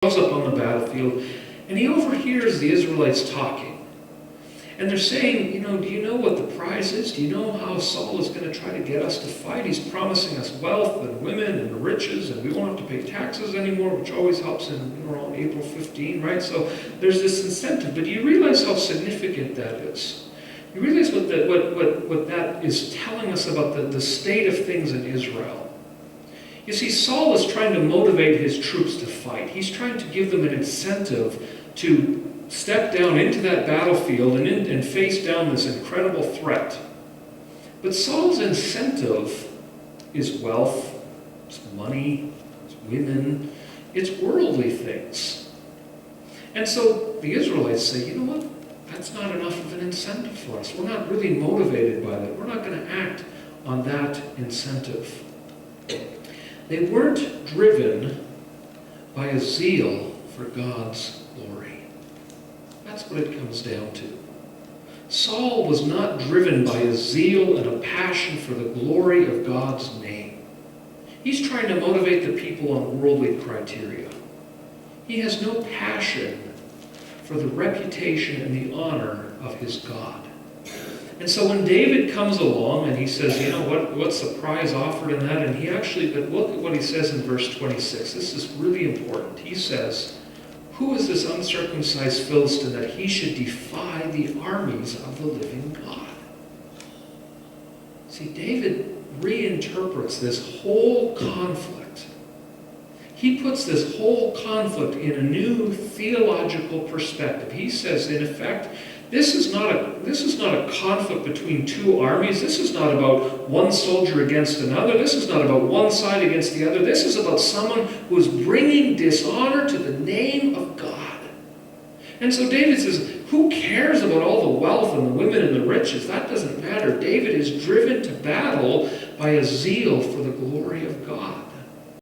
shows up on the battlefield, and he overhears the Israelites talking. And they're saying, do you know what the prize is? Do you know how Saul is going to try to get us to fight? He's promising us wealth and women and riches, and we won't have to pay taxes anymore, which always helps around April 15, right? So there's this incentive. But do you realize how significant that is? You realize what that is telling us about the state of things in Israel? You see, Saul is trying to motivate his troops to fight. He's trying to give them an incentive to step down into that battlefield and face down this incredible threat. But Saul's incentive is wealth, it's money, it's women, it's worldly things. And so the Israelites say, you know what? That's not enough of an incentive for us. We're not really motivated by that. We're not going to act on that incentive. They weren't driven by a zeal for God's glory. That's what it comes down to. Saul was not driven by a zeal and a passion for the glory of God's name. He's trying to motivate the people on worldly criteria. He has no passion for the reputation and the honor of his God. And so when David comes along and he says, what's the prize offered in that? But look at what he says in verse 26. This is really important. He says, who is this uncircumcised Philistine that he should defy the armies of the living God? See, David reinterprets this whole conflict. He puts this whole conflict in a new theological perspective. He says, in effect, this is not a conflict between two armies. This is not about one soldier against another. This is not about one side against the other. This is about someone who is bringing dishonor to the name of God. And so David says, who cares about all the wealth and the women and the riches? That doesn't matter. David is driven to battle by a zeal for the glory of God.